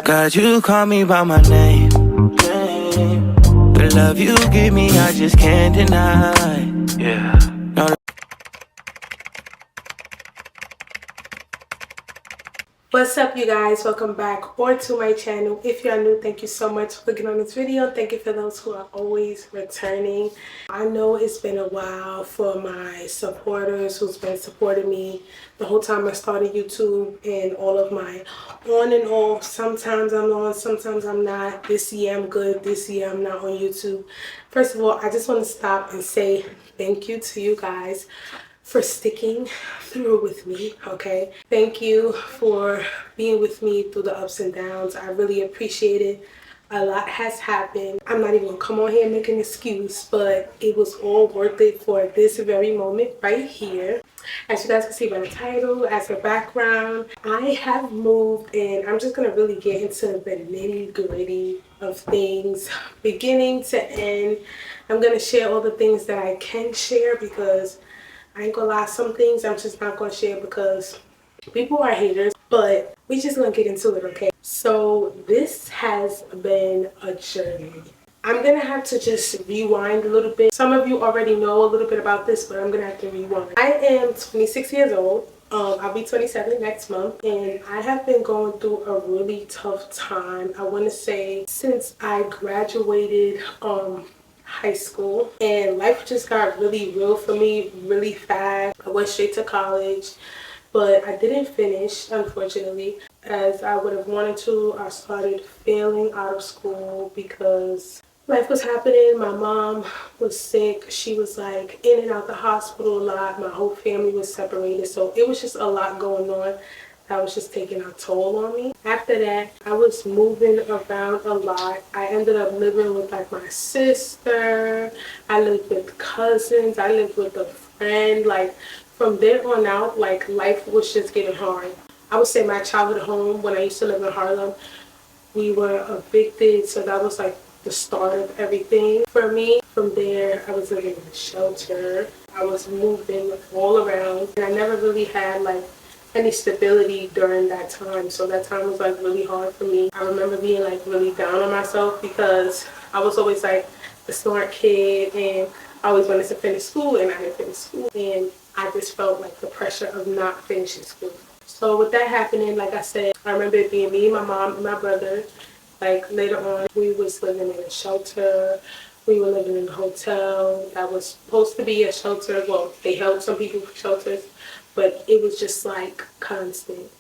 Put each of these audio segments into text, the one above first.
God, you call me by my name. The love you give me, I just can't deny. Yeah. No. What's up, you guys? Welcome back or to my channel. If you are new, thank you so much for clicking on this video. Thank you for those who are always returning. I know it's been a while for my supporters who's been supporting me the whole time I started YouTube, and all of my on and off. Sometimes I'm on, sometimes I'm not. This year I'm good, this year I'm not on YouTube. First of all, I just want to stop and say thank you to you guys for sticking through with me. Okay, thank you for being with me through the ups and downs. I really appreciate it. A lot has happened. I'm not even gonna come on here and make an excuse, but it was all worth it for this very moment right here. As you guys can see by the title, as a background, I have moved, and I'm just gonna really get into the nitty-gritty of things beginning to end. I'm gonna share all the things that I can share, because I ain't gonna lie, some things I'm just not gonna share because people are haters, but we just gonna get into it, okay? So this has been a journey. I'm gonna have to just rewind a little bit. Some of you already know a little bit about this, but I'm gonna have to rewind. I am 26 years old. I'll be 27 next month, and I have been going through a really tough time. I want to say since I graduated high school, and life just got really real for me really fast. I went straight to college, but I didn't finish, unfortunately, as I would have wanted to. I started failing out of school because life was happening. My mom was sick. She was like in and out the hospital a lot. My whole family was separated, so it was just a lot going on that was just taking a toll on me. After that, I was moving around a lot. I ended up living with like my sister. I lived with cousins. I lived with a friend. Like from there on out, like life was just getting hard. I would say my childhood home, when I used to live in Harlem, we were evicted, so that was like the start of everything for me. From there, I was living in a shelter. I was moving all around, and I never really had like any stability during that time, so that time was like really hard for me. I remember being like really down on myself because I was always like the smart kid, and I always wanted to finish school, and I didn't finish school, and I just felt like the pressure of not finishing school. So with that happening, like I said, I remember it being me, my mom, and my brother. Like later on, we was living in a shelter. We were living in a hotel that was supposed to be a shelter. Well, they held some people for shelters, but it was just like constant.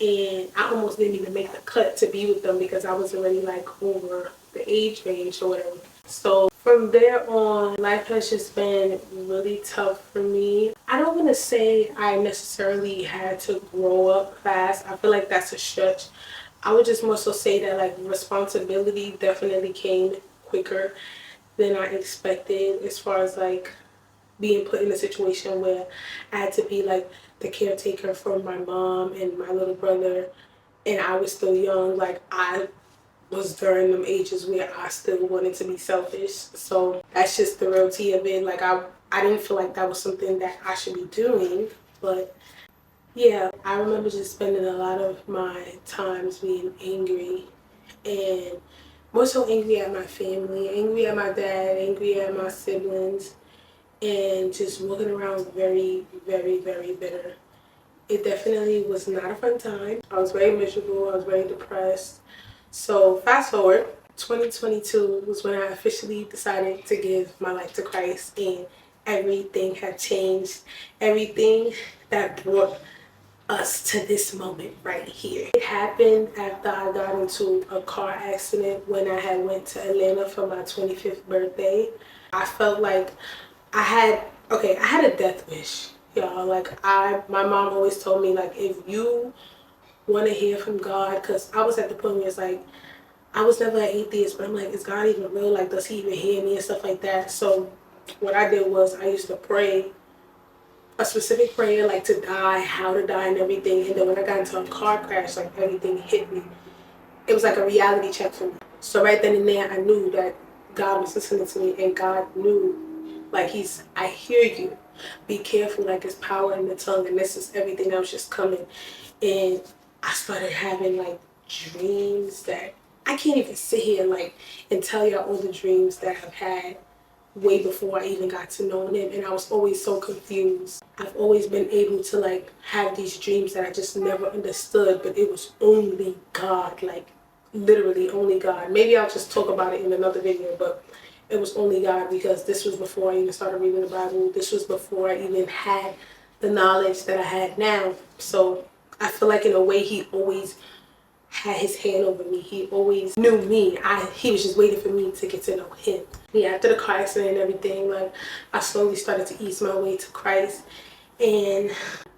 And I almost didn't even make the cut to be with them because I was already like over the age range or whatever. So from there on, life has just been really tough for me. I don't want to say I necessarily had to grow up fast. I feel like that's a stretch. I would just more so say that like responsibility definitely came quicker than I expected, as far as like being put in a situation where I had to be like the caretaker for my mom and my little brother, and I was still young. Like I was during them ages where I still wanted to be selfish. So that's just the reality of it. Like I didn't feel like that was something that I should be doing, but yeah, I remember just spending a lot of my times being angry, and more so angry at my family, angry at my dad, angry at my siblings, and just walking around very, very, very bitter. It definitely was not a fun time. I was very miserable. I was very depressed. So fast forward, 2022 was when I officially decided to give my life to Christ, and everything had changed. Everything that brought us to this moment right here. It happened after I got into a car accident when I had went to Atlanta for my 25th birthday. I felt like I had a death wish, y'all. Like my mom always told me, like, if you want to hear from God, because I was at the point where it's like, I was never an atheist, but I'm like, is God even real? Like, does he even hear me and stuff like that? So what I did was I used to pray a specific prayer, like to die, how to die and everything. And then when I got into a car crash, like everything hit me. It was like a reality check for me. So right then and there, I knew that God was listening to me, and God knew, like, I hear you. Be careful, like, there's power in the tongue, and this is everything that was just coming. And I started having like dreams that I can't even sit here like and tell y'all all the dreams that I've had way before I even got to know him, and I was always so confused. I've always been able to like have these dreams that I just never understood, but it was only God, like literally only God. Maybe I'll just talk about it in another video, but it was only God because this was before I even started reading the Bible. This was before I even had the knowledge that I had now. So I feel like in a way he always had his hand over me. He always knew me. He was just waiting for me to get to know him. Yeah, after the car accident and everything, like I slowly started to ease my way to Christ. And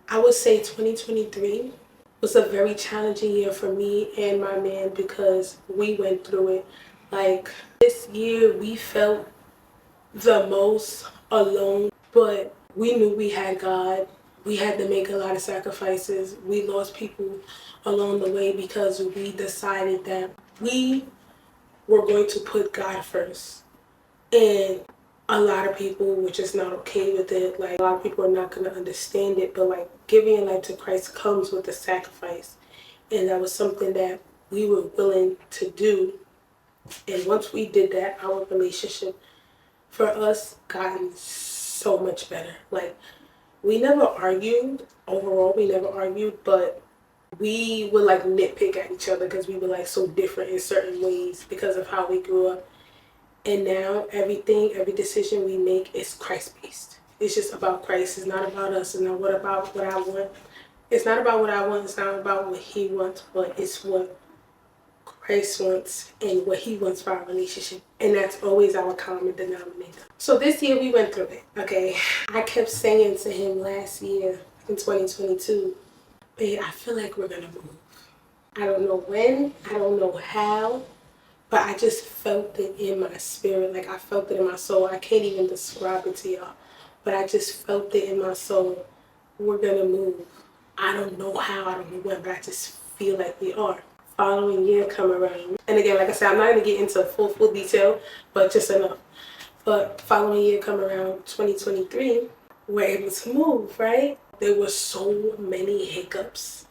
I would say 2023 was a very challenging year for me and my man because we went through it. Like this year we felt the most alone, but we knew we had God. We had to make a lot of sacrifices. We lost people along the way because we decided that we were going to put God first. And a lot of people were just not okay with it. Like a lot of people are not going to understand it, but like giving your life to Christ comes with a sacrifice. And that was something that we were willing to do. And once we did that, our relationship for us gotten so much better. Like we never argued. Overall, we never argued, but we would like nitpick at each other because we were like so different in certain ways because of how we grew up. And now every decision we make is Christ-based. It's just about Christ. It's not about us. It's not about what I want. It's not about what I want. It's not about what he wants, but it's what Christ wants and what he wants for our relationship. And that's always our common denominator. So this year we went through it, okay? I kept saying to him last year in 2022, babe, I feel like we're gonna move. I don't know when, I don't know how, but I just felt it in my spirit. Like I felt it in my soul. I can't even describe it to y'all, but I just felt it in my soul. We're gonna move. I don't know how, I don't know when, but I just feel like we are. Following year come around, and again, like I said, I'm not going to get into full detail, but just enough. But following year come around, 2023, we're able to move, right? There were so many hiccups,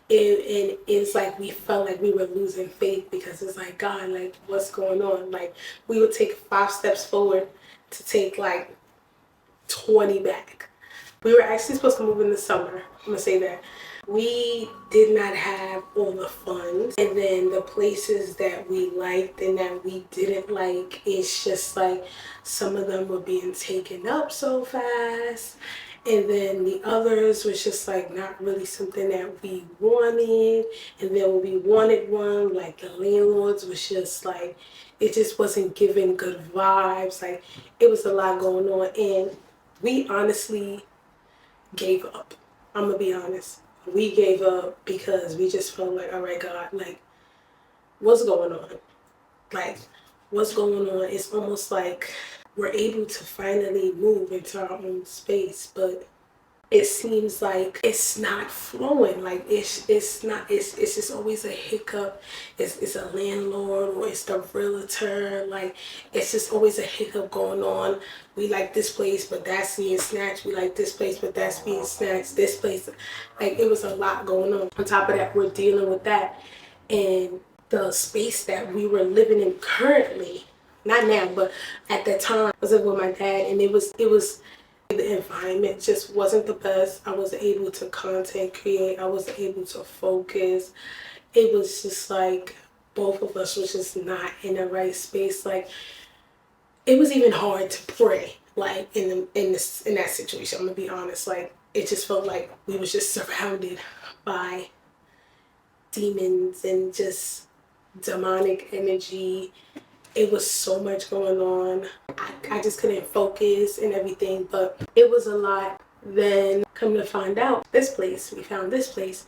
and it's like we felt like we were losing faith because it's like, God, like what's going on? Like we would take 5 steps forward to take like 20 back. We were actually supposed to move in the summer. I'm gonna say that. We did not have all the funds, and then the places that we liked and that we didn't like, it's just like some of them were being taken up so fast, and then the others was just like not really something that we wanted. And then when we wanted one, like the landlords was just like, it just wasn't giving good vibes. Like it was a lot going on, and we honestly gave up. I'm gonna be honest. We gave up because we just felt like, all right, God, like, what's going on? Like, what's going on? It's almost like we're able to finally move into our own space, but it seems like it's not flowing. Like it's just always a hiccup. It's a landlord or it's the realtor. Like it's just always a hiccup going on. We like this place, but that's being snatched. We like this place, but that's being snatched. This place, like it was a lot going on. On top of that, we're dealing with that, and the space that we were living in currently, not now, but at that time, I was living with my dad, and it was the environment just wasn't the best. I wasn't able to content create. I wasn't able to focus. It was just like both of us was just not in the right space. Like it was even hard to pray. Like in that situation, I'm gonna be honest. Like it just felt like we was just surrounded by demons and just demonic energy. It was so much going on. I just couldn't focus and everything, but it was a lot. Then come to find out, we found this place,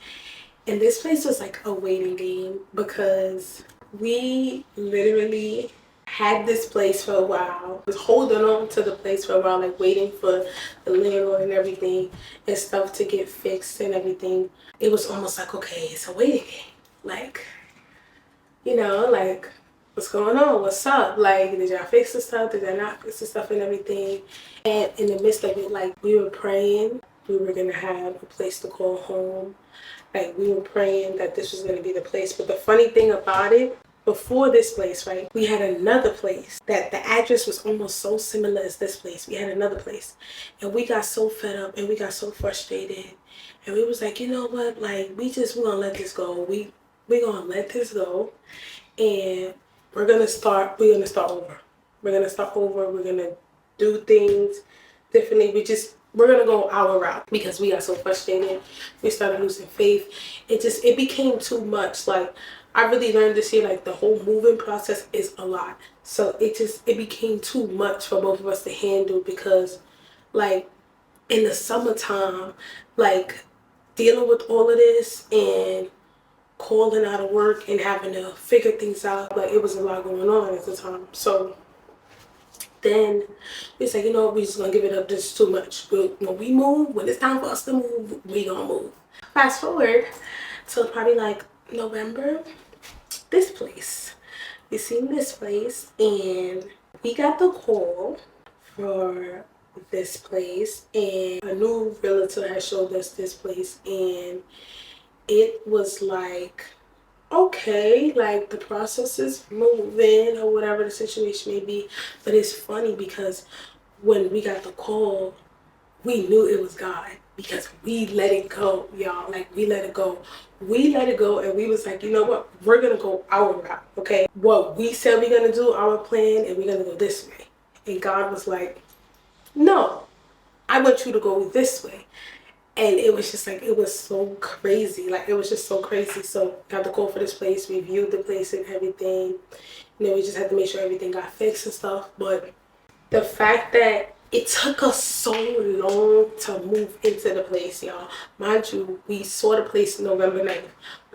and this place was like a waiting game because we literally had this place for a while, was holding on to the place for a while, like waiting for the landlord and everything and stuff to get fixed and everything. It was almost like, okay, it's a waiting game. Like, you know, like, what's going on? What's up? Like, did y'all fix the stuff? Did y'all not fix the stuff and everything? And in the midst of it, like, we were praying we were going to have a place to call home. Like, we were praying that this was going to be the place. But the funny thing about it, before this place, right, we had another place that the address was almost so similar as this place. We had another place, and we got so fed up and we got so frustrated, and we was like, you know what, like we're gonna let this go. We gonna let this go, and we're gonna start over. We're gonna do things differently. We're gonna go our route because we got so frustrated. We started losing faith. It became too much. Like, I really learned this year, like the whole moving process is a lot. So it became too much for both of us to handle, because like in the summertime, like dealing with all of this and calling out of work and having to figure things out, like it was a lot going on at the time. So then we said, you know what, we just gonna give it up. This is too much. When we move, when it's time for us to move, we gonna move. Fast forward to probably like November, this place. We seen this place and we got the call for this place, and a new realtor had showed us this place, and it was like, okay, like the process is moving or whatever the situation may be. But it's funny because when we got the call, we knew it was God, because we let it go, y'all. Like, we let it go. We let it go, and we was like, you know what? We're gonna go our route, okay? What we said we're gonna do, our plan, and we're gonna go this way. And God was like, no, I want you to go this way. And it was just like, it was so crazy. Like, it was just so crazy. So got the call for this place. We viewed the place and everything. You know, we just had to make sure everything got fixed and stuff. But the fact that it took us so long to move into the place, y'all. Mind you, we saw the place November 9th.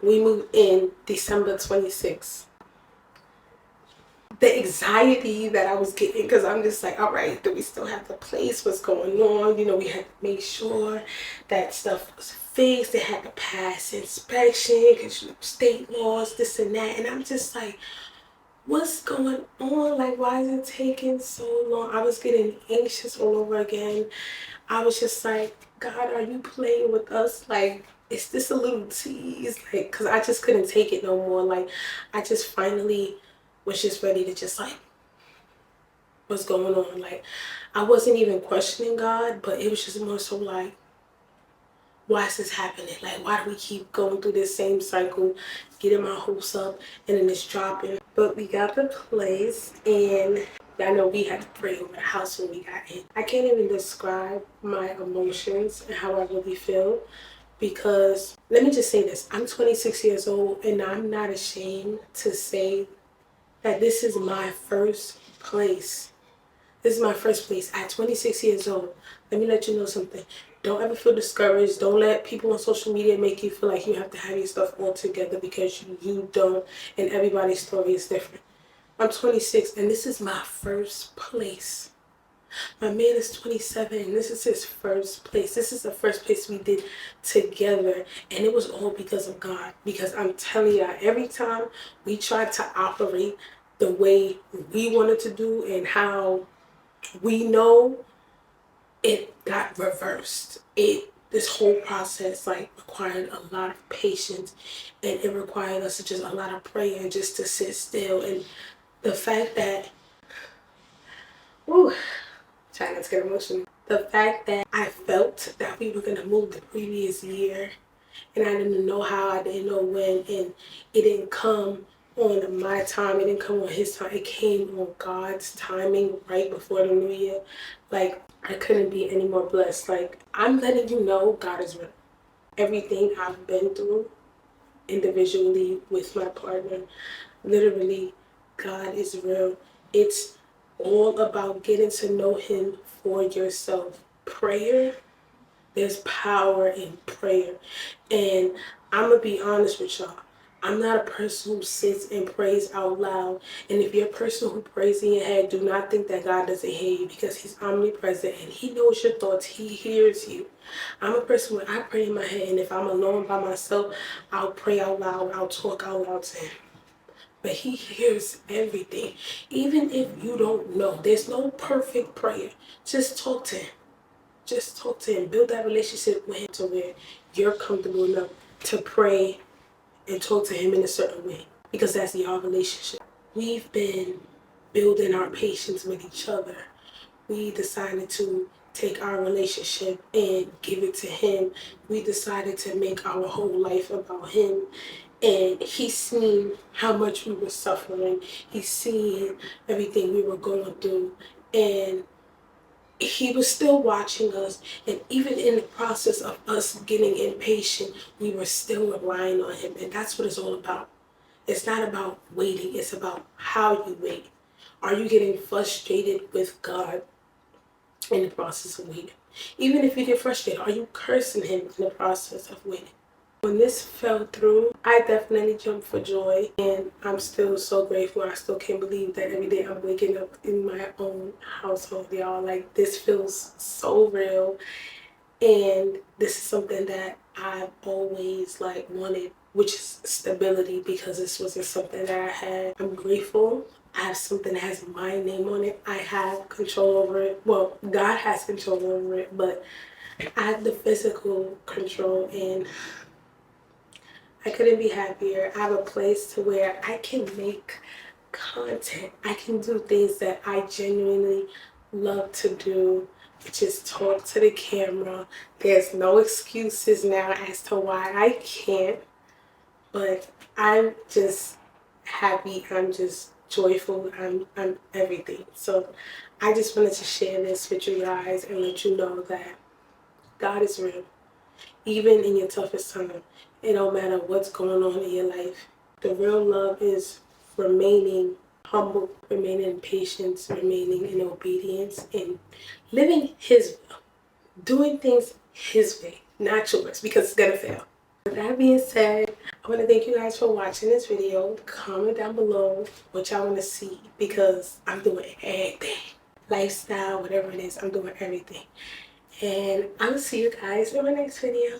We moved in December 26th. The anxiety that I was getting, because I'm just like, all right, do we still have the place? What's going on? You know, we had to make sure that stuff was fixed. They had to pass inspection because, you know, state laws, this and that. And I'm just like, what's going on? Like, why is it taking so long? I was getting anxious all over again. I was just like, God, are you playing with us? Like, is this a little tease? Like, because I just couldn't take it no more. Like, I just finally was just ready to just like, what's going on? Like, I wasn't even questioning God, but it was just more so like, why is this happening? Like, why do we keep going through this same cycle, getting my hopes up, and then it's dropping? But we got the place, and I know we had to pray over the house when we got in. I can't even describe my emotions and how I really feel, because let me just say this. I'm 26 years old, and I'm not ashamed to say that this is my first place. This is my first place at 26 years old. Let me let you know something. Don't ever feel discouraged. Don't let people on social media make you feel like you have to have your stuff all together, because you don't, and everybody's story is different. I'm 26 and this is my first place. My man is 27 and this is his first place. This is the first place we did together, and it was all because of God. Because I'm telling you, every time we tried to operate the way we wanted to do and how we know, it got reversed. This whole process like required a lot of patience, and it required us to just a lot of prayer and just to sit still. And the fact that, ooh, trying not to get emotional. The fact that I felt that we were gonna move the previous year, and I didn't know how, I didn't know when, and it didn't come on my time, it didn't come on his time, it came on God's timing right before the new year. Like, I couldn't be any more blessed. Like, I'm letting you know God is real. Everything I've been through individually with my partner, literally, God is real. It's all about getting to know him for yourself. Prayer, there's power in prayer. And I'm going to be honest with y'all. I'm not a person who sits and prays out loud. And if you're a person who prays in your head, do not think that God doesn't hear you, because he's omnipresent and he knows your thoughts. He hears you. I'm a person where I pray in my head, and if I'm alone by myself, I'll pray out loud. I'll talk out loud to him. But he hears everything. Even if you don't know, there's no perfect prayer. Just talk to him. Just talk to him. Build that relationship with him to where you're comfortable enough to pray and talk to him in a certain way. because that's your relationship. We've been building our patience with each other. We decided to take our relationship and give it to him. We decided to make our whole life about him. And he's seen how much we were suffering. He's seen everything we were going through. And he was still watching us. And even in the process of us getting impatient, we were still relying on him. And that's what it's all about. It's not about waiting. It's about how you wait. Are you getting frustrated with God in the process of waiting? Even if you get frustrated, are you cursing him in the process of waiting? When this fell through, I definitely jumped for joy, and I'm still so grateful. I still can't believe that every day I'm waking up in my own household, y'all. Like, this feels so real, and this is something that I've always like wanted, which is stability, because this wasn't something that I had. I'm grateful. I have something that has my name on it. I have control over it. Well, God has control over it, but I have the physical control, and I couldn't be happier. I have a place to where I can make content. I can do things that I genuinely love to do, which is talk to the camera. There's no excuses now as to why I can't, but I'm just happy. I'm just joyful. I'm everything. So I just wanted to share this with you guys and let you know that God is real. Even in your toughest time, it don't matter what's going on in your life. The real love is remaining humble, remaining in patience, remaining in obedience, and living his will, doing things his way, not yours, because it's gonna fail. With that being said, I want to thank you guys for watching this video. Comment down below what y'all want to see, because I'm doing everything. Lifestyle, whatever it is, I'm doing everything. And I will see you guys in my next video.